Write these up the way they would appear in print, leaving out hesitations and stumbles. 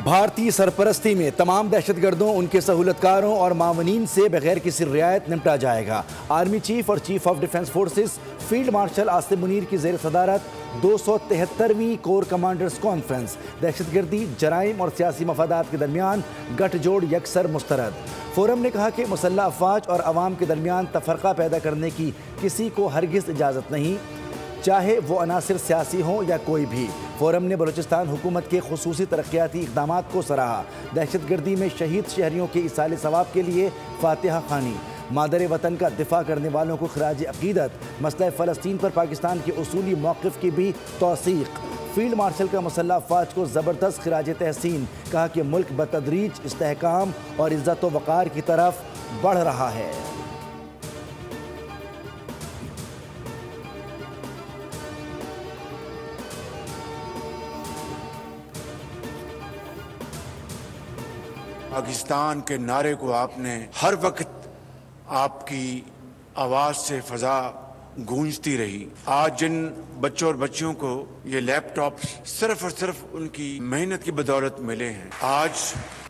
भारतीय सरपरस्ती में तमाम दहशतगर्दों, उनके सहूलतकारों और मावनीन से बगैर किसी रियायत निपटा जाएगा। आर्मी चीफ और chief of defence forces field marshal Asim Munir की ज़ेर सदारत 273वीं कोर कमांडर्स कॉन्फ्रेंस। दहशतगर्दी, जराइम और सियासी मफादात के दरमियान गठजोड़ यकसर मुस्तरद। फोरम ने कहा कि मुसल्लह अफवाज और अवाम के दरमियान तफरका पैदा करने की किसी को हरगिज़ इजाज़त नहीं, चाहे वो अनासिर सियासी हों या कोई भी। फोरम ने बलूचिस्तान हुकूमत के खुसूसी तरक्याती इक़दामात को सराहा। दहशतगर्दी में शहीद शहरियों के इसाले सवाब के लिए फातिहा खानी। मादर वतन का दिफा करने वालों को खराज अकीदत। मसला फ़लस्तीन पर पाकिस्तान के उसूली मौक़िफ़ की भी तौसीक़। फील्ड मार्शल का मुसल्लह अफवाज को ज़बरदस्त खराज तहसीन। कहा कि मुल्क बतदरीज इस्तेहकाम और इज़्ज़त व वक़ार की तरफ बढ़ रहा है। पाकिस्तान के नारे को आपने हर वक्त आपकी आवाज़ से फ़ज़ा गूंजती रही। आज जिन बच्चों और बच्चियों को ये लैपटॉप सिर्फ और सिर्फ उनकी मेहनत की बदौलत मिले हैं, आज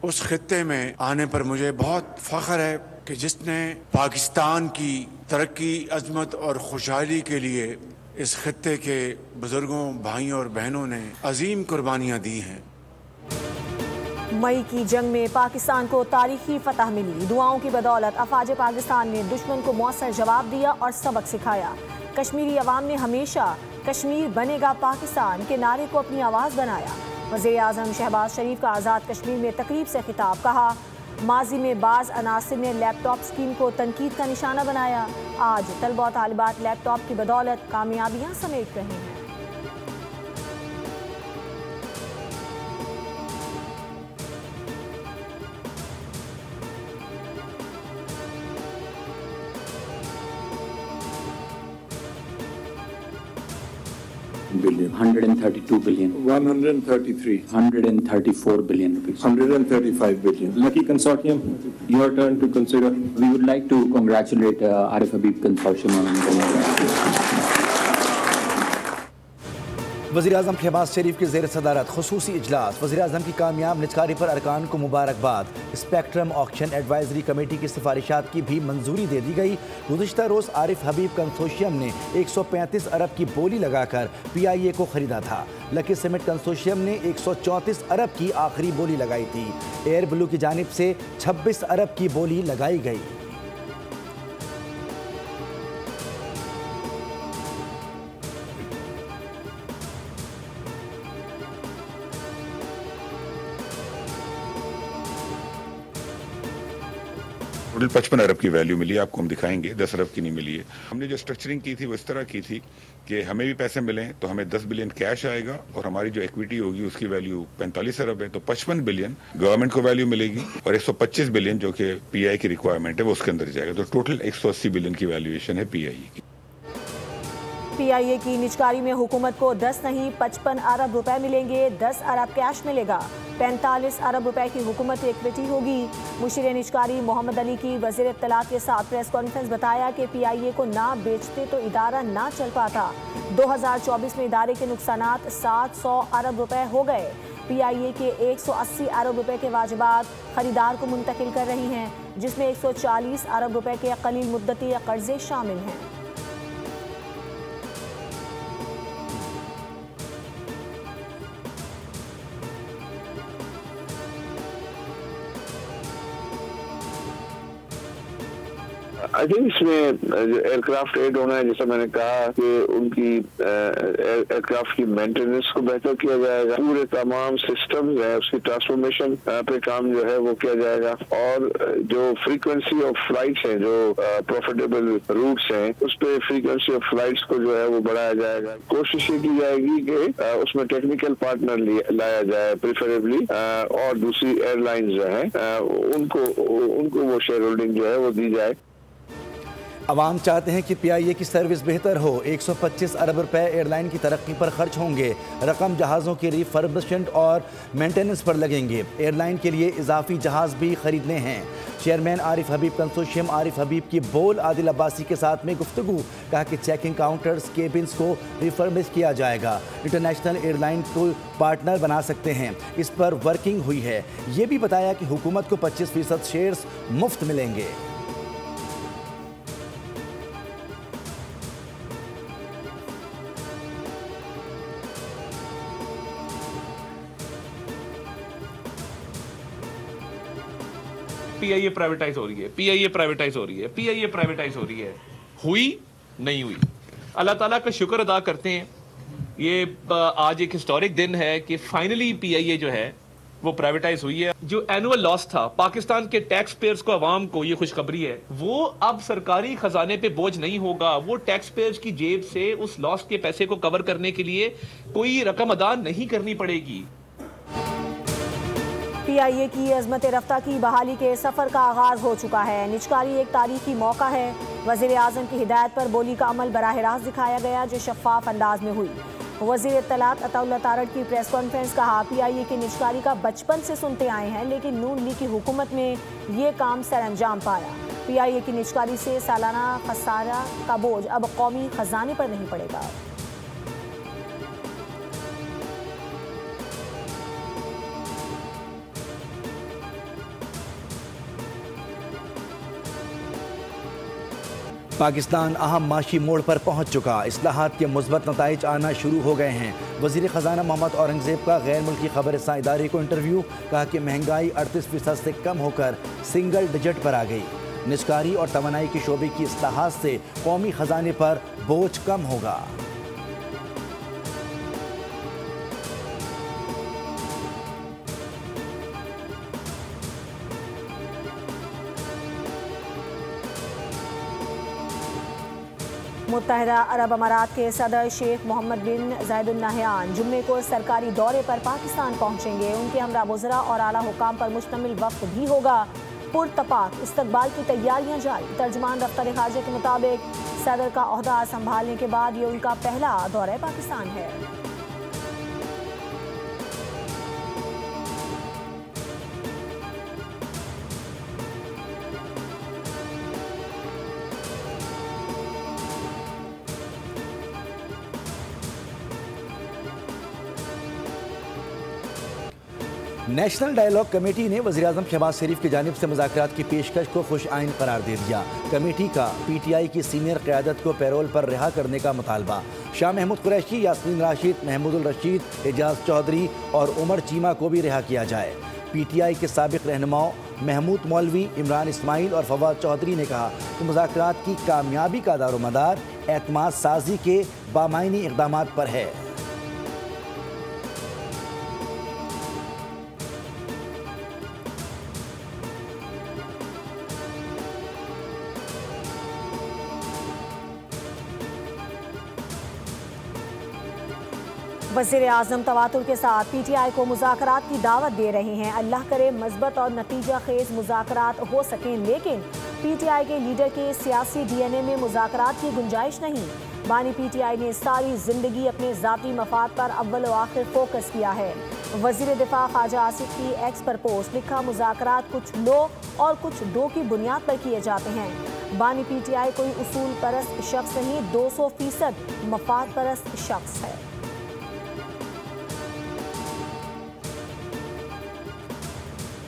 उस खित्ते में आने पर मुझे बहुत फ़ख्र है कि जिसने पाकिस्तान की तरक्की, अज़मत और खुशहाली के लिए इस खित्ते के बुज़ुर्गों, भाइयों और बहनों ने अजीम कुर्बानियाँ दी हैं। मई की जंग में पाकिस्तान को तारीखी फतह मिली। दुआओं की बदौलत अफवाज पाकिस्तान ने दुश्मन को मौसर जवाब दिया और सबक सिखाया। कश्मीरी अवाम ने हमेशा कश्मीर बनेगा पाकिस्तान के नारे को अपनी आवाज़ बनाया। वज़ीर आज़म शहबाज शरीफ का आज़ाद कश्मीर में तकरीब से खिताब। कहा, माजी में बाज़ अनासिर ने लैपटॉप स्कीम को तनकीद का निशाना बनाया। आज तलबा और तालिबात लैपटॉप की बदौलत कामयाबियाँ समेट रहे हैं। billion, 132 billion, 133, 134 billion rupees, 135 billion. Lucky Consortium, your turn to consider. We would like to congratulate Arif Habib Consortium on वज़ीर आज़म शहबाज शरीफ की ज़ेर सदारत खुसूसी इजलास। वज़ीर आज़म की कामयाब निजकारी पर अरकान को मुबारकबाद। स्पेक्ट्रम ऑक्शन एडवाइजरी कमेटी की सिफारिशात की भी मंजूरी दे दी गई। गुज़िश्ता रोज़ आरिफ हबीब कंसोशियम ने 135 अरब की बोली लगाकर PIA को ख़रीदा था। लकी सीमेंट कंसोशियम ने 134 अरब की आखिरी बोली लगाई थी। एयर ब्लू की जानिब से 26 अरब की बोली लगाई गई। टोटल 55 अरब की वैल्यू मिली, आपको हम दिखाएंगे। 10 अरब की नहीं मिली है। हमने जो स्ट्रक्चरिंग की थी वो इस तरह की थी कि हमें भी पैसे मिलें तो हमें 10 बिलियन कैश आएगा और हमारी जो इक्विटी होगी उसकी वैल्यू 45 अरब है, तो 55 बिलियन गवर्नमेंट को वैल्यू मिलेगी और 125 बिलियन जो कि PI की रिक्वायरमेंट है वो उसके अंदर जाएगा। तो टोटल 180 बिलियन की वैल्यूएशन है PIA की। PIA की निजकारी में हुकूमत को 10 नहीं 55 अरब रुपए मिलेंगे। 10 अरब कैश मिलेगा। 45 अरब रुपए की हुकूमत इक्विटी होगी। मुशीर निजकारी मोहम्मद अली की वज़ीर इत्तलात के साथ प्रेस कॉन्फ्रेंस बताया कि PIA को ना बेचते तो इदारा ना चल पाता। 2024 में इदारे के नुकसानात 700 अरब रुपए हो गए। PIA के 180 अरब रुपए के वाजिबात खरीदार को मुंतकिल कर रही हैं, जिसमें 140 अरब रुपए के कलील मुद्दती कर्जे शामिल हैं। आई थिंक इसमें जो एयरक्राफ्ट एड होना है, जैसा मैंने कहा कि उनकी एयरक्राफ्ट की मेंटेनेंस को बेहतर किया जाएगा। पूरे तमाम सिस्टम्स है उसकी ट्रांसफॉर्मेशन पे काम जो है वो किया जाएगा और जो फ्रीक्वेंसी ऑफ फ्लाइट्स हैं, जो प्रॉफिटेबल रूट्स हैं, उस पे फ्रीक्वेंसी ऑफ फ्लाइट्स को जो है वो बढ़ाया जाएगा। कोशिश ये की जाएगी कि उसमें टेक्निकल पार्टनर लाया जाए प्रेफरेबली, और दूसरी एयरलाइंस जो है उनको वो शेयर होल्डिंग जो है वो दी जाए। अवाम चाहते हैं कि PIA की सर्विस बेहतर हो। 125 अरब रुपए एयरलाइन की तरक्की पर खर्च होंगे। रकम जहाज़ों के रिफर्बिशमेंट और मेंटेनेंस पर लगेंगे। एयरलाइन के लिए इजाफी जहाज़ भी खरीदने हैं। चेयरमैन आरिफ हबीब कंसोर्शियम आरिफ हबीब की बोल आदिल अब्बासी के साथ में गुफ्तगू। कहा कि चेकिंग काउंटर्स केबिन्स को रिफर्बिश किया जाएगा। इंटरनेशनल एयरलाइन को पार्टनर बना सकते हैं, इस पर वर्किंग हुई है। ये भी बताया कि हुकूमत को 25% शेयर्स मुफ्त मिलेंगे। PIA प्राइवेटाइज हो रही है, PIA प्राइवेटाइज हो रही है, PIA प्राइवेटाइज हो रही है। हुई नहीं हुई, अल्लाह ताला का शुक्र अदा करते हैं। ये आज एक हिस्टोरिक दिन है कि फाइनली PIA जो है वो प्राइवेटाइज हुई है। जो एनुअल लॉस था पाकिस्तान के टैक्स पेयर्स को, आवाम को, ये खुशखबरी है, वो अब सरकारी खजाने पे बोझ नहीं होगा। वो टैक्स पेयर्स की जेब से उस लॉस के पैसे को कवर करने के लिए कोई रकम अदा नहीं करनी पड़ेगी। PIA की अजमत रफ्ता की बहाली के सफर का आगाज हो चुका है। निचकारी एक तारीखी मौका है। वजीर आजम की हिदायत पर बोली का अमल बराह रास्त दिखाया गया, जो शफाफ अंदाज में हुई। वजीर इत्तलात अताउल्लाह तारड़ की प्रेस कॉन्फ्रेंस। कहा PIA की निचकारी का बचपन से सुनते आए हैं, लेकिन नून लीग की हुकूमत में ये काम सर अंजाम पाया। PIA की निचकारी से सालाना खसारा का बोझ अब कौमी खजाने पर नहीं पड़ेगा। पाकिस्तान अहम माशी मोड़ पर पहुंच चुका। इस्लाहात के मुस्बत नताइज आना शुरू हो गए हैं। वज़ीर ख़जाना मोहम्मद औरंगज़ेब का गैर मुल्की खबरसां इदारे को इंटरव्यू। कहा कि महंगाई 38% से कम होकर सिंगल डिजिट पर आ गई। निचकारी और तवानाई के शोबे की इस्लाहात से कौमी ख़जाने पर बोझ कम होगा। मुत्तहिदा अरब अमारात के सदर शेख मोहम्मद बिन जायद अल नहयान जुम्मे को सरकारी दौरे पर पाकिस्तान पहुंचेंगे। उनके हमरा वज़रा और आला हुकाम पर मुश्तमिल वक्त भी होगा। पुरतपाक इस्तकबाल की तैयारियां जारी। तर्जमान दफ्तर खारजा के मुताबिक सदर का ओहदा संभालने के बाद ये उनका पहला दौरा पाकिस्तान है। नेशनल डायलॉग कमेटी ने वज़ीर-ए-आज़म शहबाज शरीफ की जानिब से मुज़ाकरात की पेशकश को खुश आइन करार दे दिया। कमेटी का PTI की सीनियर क़यादत को पैरोल पर रिहा करने का मुतालबा। शाह महमूद कुरैशी, यास्मीन राशिद, महमूदुल रशीद, एजाज चौधरी और उमर चीमा को भी रिहा किया जाए। PTI के साबिक रहनुमाओं महमूद मौलवी, इमरान इस्माइल और फवाद चौधरी ने कहा कि मुज़ाकरात की कामयाबी का दारोमदार एतमाद साजी के बामायनी इक़दामात पर है। वज़ीर आज़म तवातुर के साथ PTI को मुज़ाकरात की दावत दे रहे हैं। अल्लाह करे मज़बत और नतीजा खेज मुज़ाकरात हो सकें, लेकिन PTI के लीडर के सियासी DNA में मुज़ाकरात की गुंजाइश नहीं। बानी PTI ने सारी जिंदगी अपने ज़ाती मफाद पर अव्वल व आखिर फोकस किया है। वज़ीर दिफा ख्वाजा आसिफ की एक्स पर पोस्ट लिखा, मुज़ाकरात कुछ लो और कुछ दो की बुनियाद पर किए जाते हैं। बानी PTI कोई उसूल परस्त शख्स नहीं, 200% मफाद परस्त शख्स है।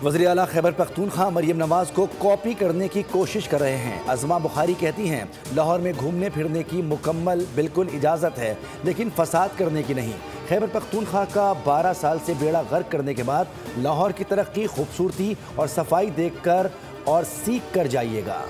वज़ीर आला खैबर पख्तूनख्वा मरियम नवाज को कॉपी करने की कोशिश कर रहे हैं। अज़मा बुखारी कहती हैं लाहौर में घूमने फिरने की मुकम्मल बिल्कुल इजाज़त है, लेकिन फसाद करने की नहीं। खैबर पख्तूनख्वा का 12 साल से बेड़ा गर्क करने के बाद लाहौर की तरक्की, खूबसूरती और सफाई देख कर और सीख कर जाइएगा।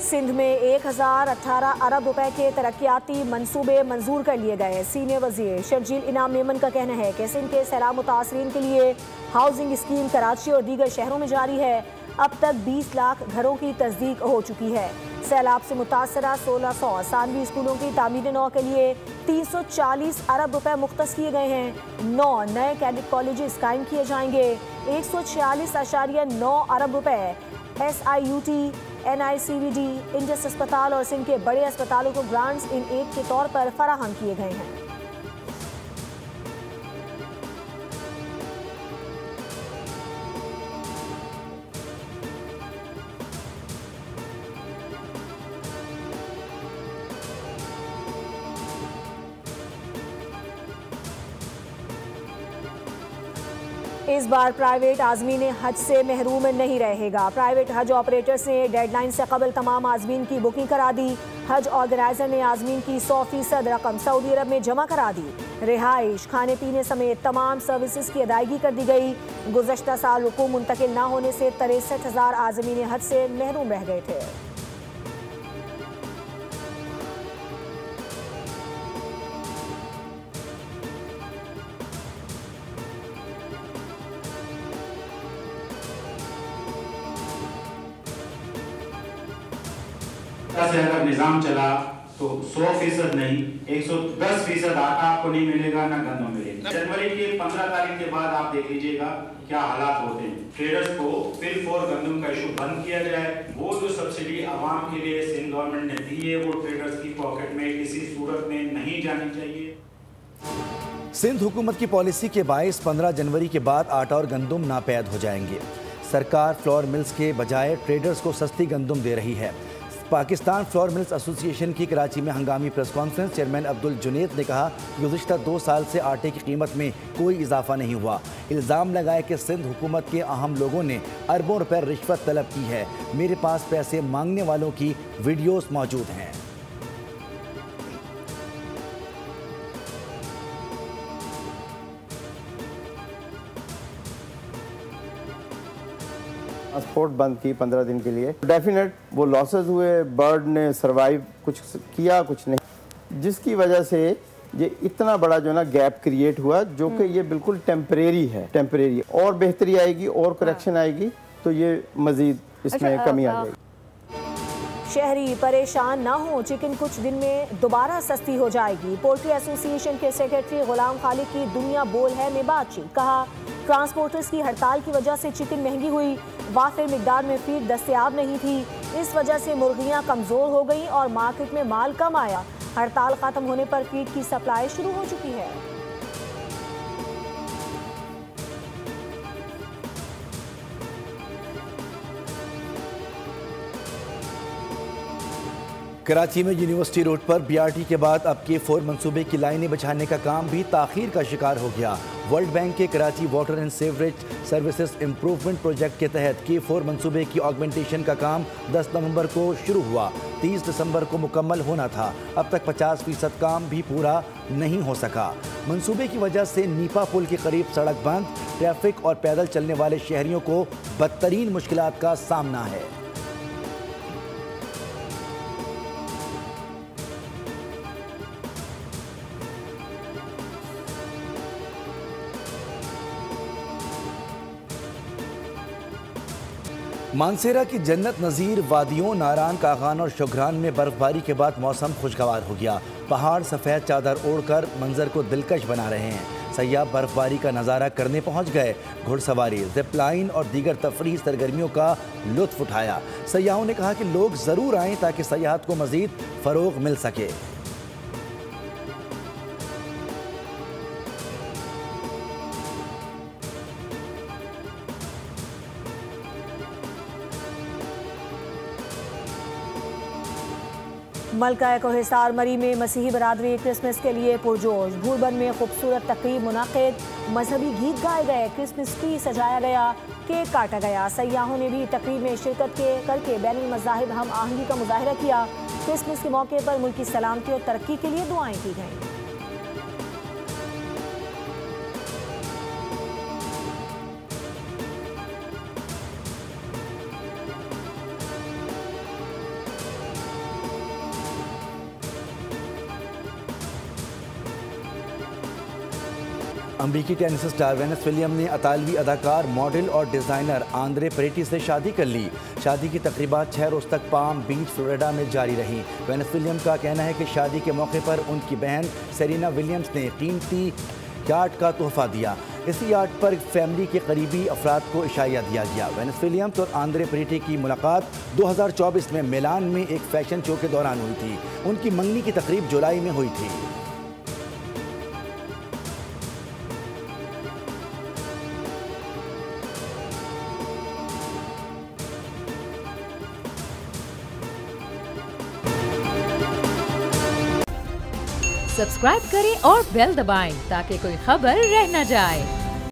सिंध में 1018 अरब रुपए के तरक्याती मंसूबे मंजूर कर लिए गए। सीनियर वजीर शर्जील इनाम मेमन का कहना है कि सिंध के सैलाब मुतासरीन के लिए हाउसिंग स्कीम कराची और दीगर शहरों में जारी है। अब तक 20 लाख घरों की तस्दीक हो चुकी है। सैलाब से मुतासरा 1600 सानवी स्कूलों की तामीर नौ के लिए 340 अरब रुपए मुख्तस किए गए हैं। 9 नए कैडेट कॉलेजेस कायम किए जाएंगे। 146.9 अरब रुपए SIUT, NICVD, इंडस अस्पताल और सिंध के बड़े अस्पतालों को ग्रांट्स इन एड के तौर पर फराहम किए गए हैं। इस बार प्राइवेट आज़मीन हज से महरूम नहीं रहेगा। प्राइवेट हज ऑपरेटर्स ने डेडलाइन से कबल तमाम आज़मीन की बुकिंग करा दी। हज ऑर्गेनाइजर ने आज़मीन की 100% रकम सऊदी अरब में जमा करा दी। रिहाइश, खाने पीने समेत तमाम सर्विसेज की अदायगी कर दी गई। गुज़श्ता साल रुकू मुंतकिल न होने से 63,000 आज़मीन हज से महरूम रह गए थे। से अगर निजाम चला तो 100% नहीं 110% आटा आपको नहीं मिलेगा, ना गंदम मिलेगा। जनवरी के 15 तारीख के बाद आप देख लीजिएगा क्या हालात होते हैं। ट्रेडर्स को फिल फॉर गंदम का इशू बंद किया जाए। वो जो सब्सिडी आवाम के लिए सिंध गवर्नमेंट ने दी है वो ट्रेडर्स की पॉकेट में किसी सूरत में नहीं जानी चाहिए। सिंध हुकूमत की पॉलिसी के बायस 15 जनवरी के बाद आटा और गंदम नापैद हो जाएंगे। सरकार फ्लोर मिल्स के बजाय ट्रेडर्स को सस्ती गंदम दे रही है। पाकिस्तान फ्लोर मिल्स एसोसिएशन की कराची में हंगामी press conference chairman Abdul Junaid ने कहा कि गुज़िश्ता 2 साल से आटे की कीमत में कोई इजाफा नहीं हुआ। इल्ज़ाम लगाए कि सिंध हुकूमत के अहम लोगों ने अरबों रुपए रिश्वत तलब की है। मेरे पास पैसे मांगने वालों की वीडियोस मौजूद हैं। ट्रांसपोर्ट बंद की 15 दिन के लिए। डेफिनेट वो लॉसेस हुए, बर्ड ने सरवाइव कुछ किया कुछ नहीं, जिसकी वजह से ये इतना बड़ा जो ना गैप क्रिएट हुआ, जो कि ये बिल्कुल टेम्परेरी है। टेम्परेरी और बेहतरी आएगी और करेक्शन आएगी तो ये मजीद इसमें कमी आ जाएगी। शहरी परेशान ना हो, चिकन कुछ दिन में दोबारा सस्ती हो जाएगी। पोल्ट्री एसोसिएशन के सेक्रेटरी गुलाम खालिद की दुनिया बोल है में बातचीत। कहा ट्रांसपोर्टर्स की हड़ताल की वजह से चिकन महंगी हुई, वाफिर मिकदार में फीड दस्तयाब नहीं थी। इस वजह से मुर्गियां कमज़ोर हो गईं और मार्केट में माल कम आया। हड़ताल ख़त्म होने पर फीड की सप्लाई शुरू हो चुकी है। कराची में यूनिवर्सिटी रोड पर BRT के बाद अब K4 मंसूबे की लाइनें बिछाने का काम भी ताख़ीर का शिकार हो गया। वर्ल्ड बैंक के Karachi water and sewerage services improvement project के तहत K4 मंसूबे की ऑगमेंटेशन का काम 10 नवंबर को शुरू हुआ। 30 दिसंबर को मुकम्मल होना था। अब तक 50% काम भी पूरा नहीं हो सका। मंसूबे की वजह से नीपा पुल के करीब सड़क बंद, ट्रैफिक और पैदल चलने वाले शहरियों को बदतरीन मुश्किलात का सामना है। मानसेरा की जन्नत नज़ीर वादियों नारान, कागान और शुगरान में बर्फबारी के बाद मौसम खुशगवार हो गया। पहाड़ सफ़ेद चादर ओढ़कर मंजर को दिलकश बना रहे हैं। सयाह बर्फबारी का नज़ारा करने पहुंच गए। घुड़सवारी, जिप लाइन और दीगर तफरीही सरगर्मियों का लुत्फ उठाया। सयाहों ने कहा कि लोग ज़रूर आएँ ताकि सयाहत को मज़ीद फ़रोग़ मिल सके। मलका कोहिस्तार मरी में मसीही बरादरी क्रिसमस के लिए पुरजोश। भूरबन में खूबसूरत तकरीब मुनाकिद, मजहबी गीत गाए गए, क्रिसमस ट्री सजाया गया, केक काटा गया। सयाहों ने भी तकरीब में शिरकत करके बैनुल मज़ाहिब हम आहंगी का मुजाहिरा किया। क्रिसमस के मौके पर मुल्क की सलामती और तरक्की के लिए दुआएं की गईं। अमेरिकी टेनिस स्टार वेनस विलियम ने इतालवी अदाकार, मॉडल और डिज़ाइनर आंद्रे पेरेटी से शादी कर ली। शादी की तकरीबात 6 रोज़ तक पाम बीच, फ्लोरिडा में जारी रही। वेनस विलियम का कहना है कि शादी के मौके पर उनकी बहन सेरेना विलियम्स ने कीमती याट का तोहफा दिया। इसी याट पर फैमिली के करीबी अफराद को इशाया दिया गया। वेनस विलियम्स और आंद्रे पेरेटी की मुलाकात 2024 में मिलान में एक फैशन शो के दौरान हुई थी। उनकी मंगनी की तकरीब जुलाई में हुई थी। सब्सक्राइब करें और बेल दबाएं ताकि कोई खबर रह न जाए।